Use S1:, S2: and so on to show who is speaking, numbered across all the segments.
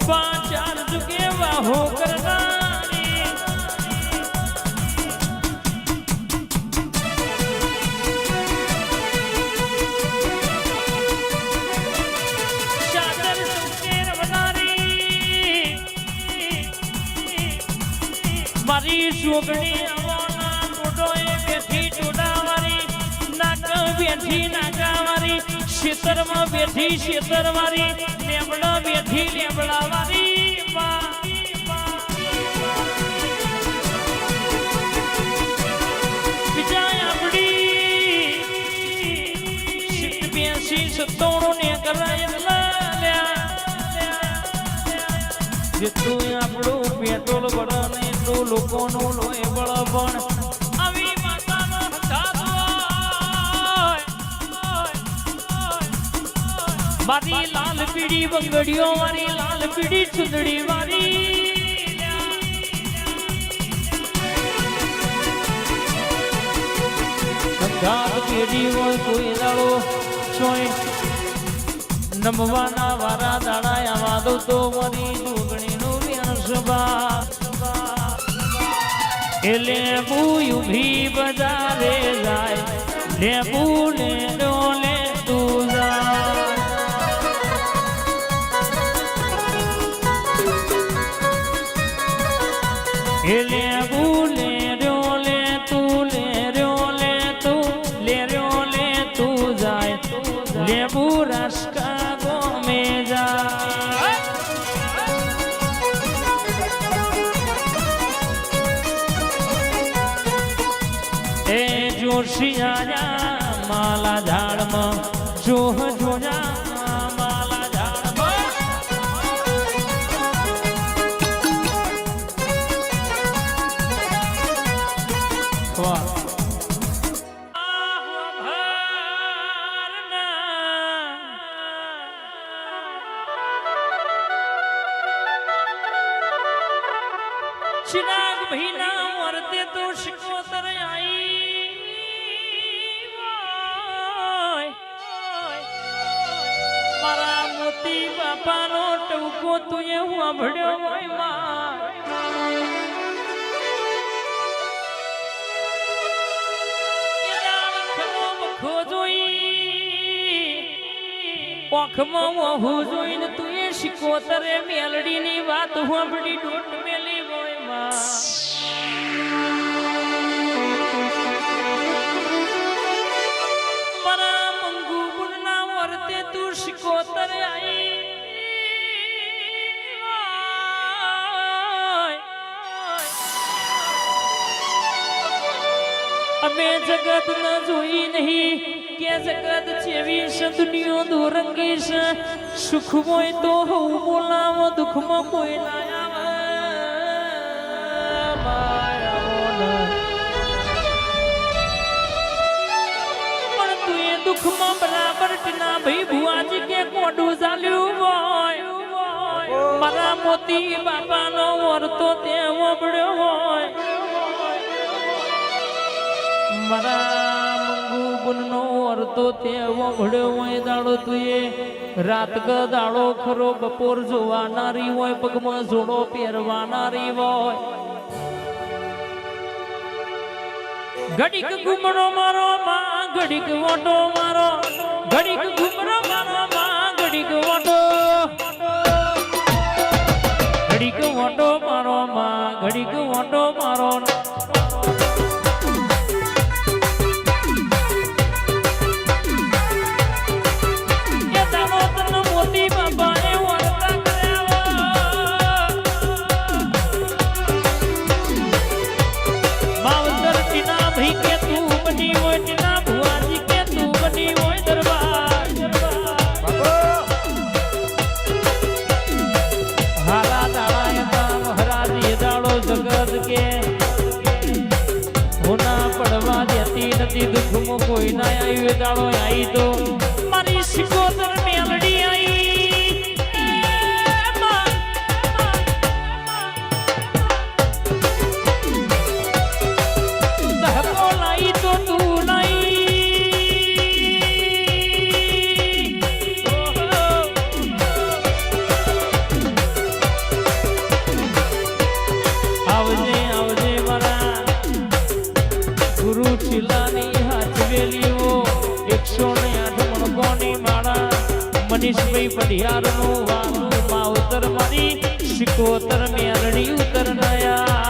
S1: ચાર જુગે વાહો કરનારી ચાદર સુકેર બનારી મારી સુગણી આવવાના ટોડોએ બેઠી ટોડાવારી નાક બેઠી નાકાવારી શેતરમાં બેઠી શેતરવારી લેબડા બેઠી લેબડાવારી બીજા આપડી શિફ્ટ 82-97 ને કરાયેલા જેટલું આપણું પેટ્રોલ બળે ને એટલું લોકોનું લોહી બળે પણ આવી માતાનો મારી લાલ પીડી બંગડીઓ મારી લાલ પીડી ચુંદડી મારી સંઘાત પીડી હોય કોઈ દાડો ચોય નમવાના વારા દાડા આવા દો તો મારી ડુગણીનું વ્યસબા એ લેબુ ઉભી બજારે જાય લેબુ લેનો લે તું જાય એ લેબુ લેર્યો લે તું લેર્યો લે તું લેર્યો લે તું જાય લેબુ રસકા ગમે જાય એ જોશિયા માલા ઝાડમાં જોહ જોયા માલા ઝાડમાં વાહ चिराग महीना मरते तो शिकोतर आई मारा मोती बापा नो टवको तुझे हुआ भड़ो मां ઓખમાં વહુ જોઈને તું એ શિકોતરે મેલડીની વાત હોંભળી ડોટ મેલી હોય માં મારા મંગુ બુનના વર્તે તું શિકોતરે આઈ અમે જગત ન જોઈ નહીં કે જગત જેવી છે દુનિયા દોરંગી છે સુખ હોય તો હું બોલાવો દુઃખમાં કોઈ ના આવે પણ તું એ દુઃખમાં બરાબર ટીના ભાઈ ભુવાજી કે કોડું ચાલ્યું હોય મારા મોતી બાપાનો વર્તો તે વબડ્યો હોય મારા મંગુ બુનનો વર્તો તે વબડ્યો હોય દાડો તુએ રાત ગ દાડો ખરો બપોર જોવાનારી હોય પગમાં જોડો પહેરવાનારી હોય ઘડીક ઘૂમરો મારો માં ઘડીક વોટો મારો ઘડીક ઘૂમરો મારો માં ઘડીક વોટો ઘડીક વોટો મારો માં ઘડીક વોટો મારો દુઃખમાં કોઈ ના આવ્યું દાડો આવી તો મારી શિકોતર મેલડી આવી ધક્કો લાઈ તો તું લાઈ મનીષભાઈ પઢિયારનું વારું માવતર મારી સિકોતર મેલડી ઉતર નયા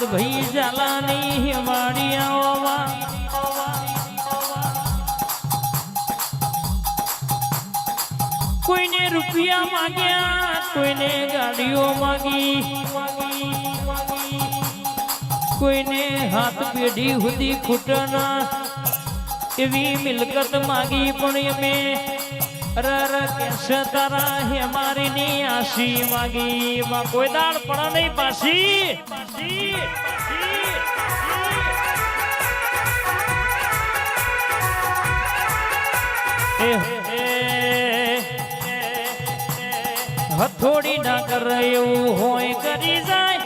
S1: ભાઈ જાલાની વાડિયાઓમાં કોઈને રૂપિયા માંગ્યા કોઈને ગાડીઓ માંગી કોઈને હાથ પેઢી સુધી ખૂટના એવી મિલકત માંગી પણ અમે રર કેસે તારા હે મારી ની આશી માંગી માં કોઈ દાડ પણ નહીં પાછી હથોડી ના કરે એવું હોય કરી જાય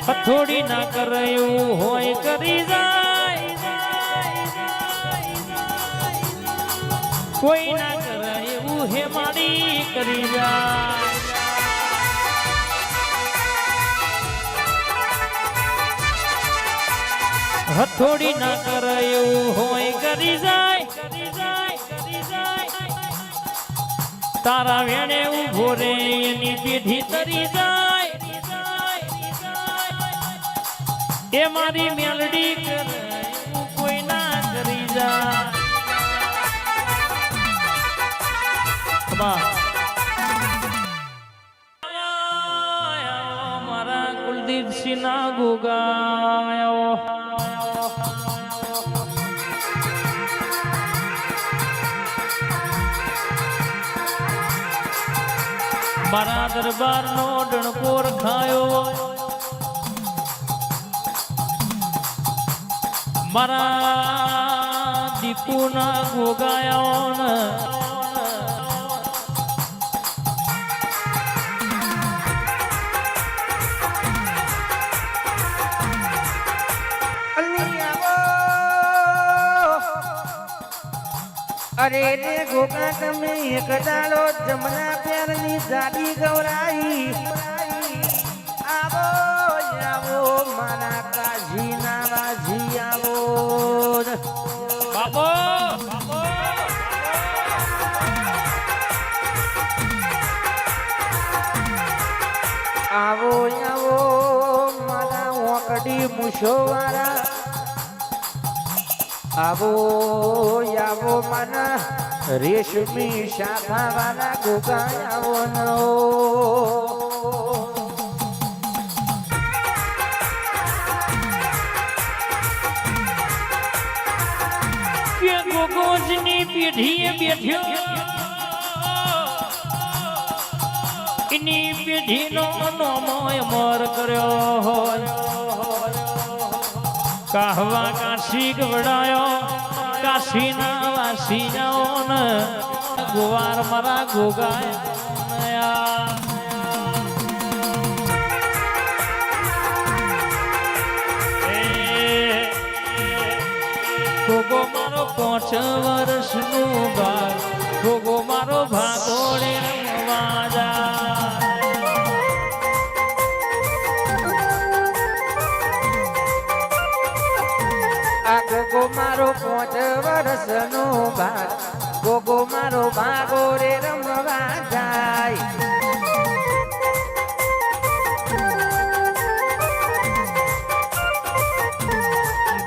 S1: હથોડી ના કરે એવું હોય કરી જાય કોઈ ના કરે એવું હે મારી કરી જાય હથોડી ના કરે એવું હોય કરી જાય તારા વેણે ઉભો રે એની પેઢી તરી જાય એ મારી મેલડી કરે કોઈ ના કરી જાય મારા કુલદીપસિંહ ના ગોગાયો મારા દરબાર નો ડણકોર ખાયો મારા દીપુ ના ગોગાયો
S2: અરે રે ગોગા તમે એક દાડો જમના પેરની જાડી ગવરાઈ આવો આવો મારા કાજી ના વાજી આવો
S1: બાપો
S2: આવો આવો મારા ઓકડી મૂછો વાળા આવો આવો મના રેશમી શાખા વાળા ગોગા આવો નો
S1: કે ગોગોજની પેઢીએ બેઠ્યો એની પેઢીનો નોમોય મર કર્યો હોય કાહવા કાશી ગવડાયો કાશી ના વાસી જાઓ ને ગોવાર મારા ગોગાયા ગોગો મારો 5 વર્ષનું ભાગ ગોગો મારો ભાગોળે રમવા જા
S2: ગોગો મારો 5 વર્ષનો ભાગ ગોગો મારો ભાગો રે રમવા જાય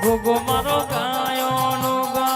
S1: ગોગો મારો ગાયો નો ગા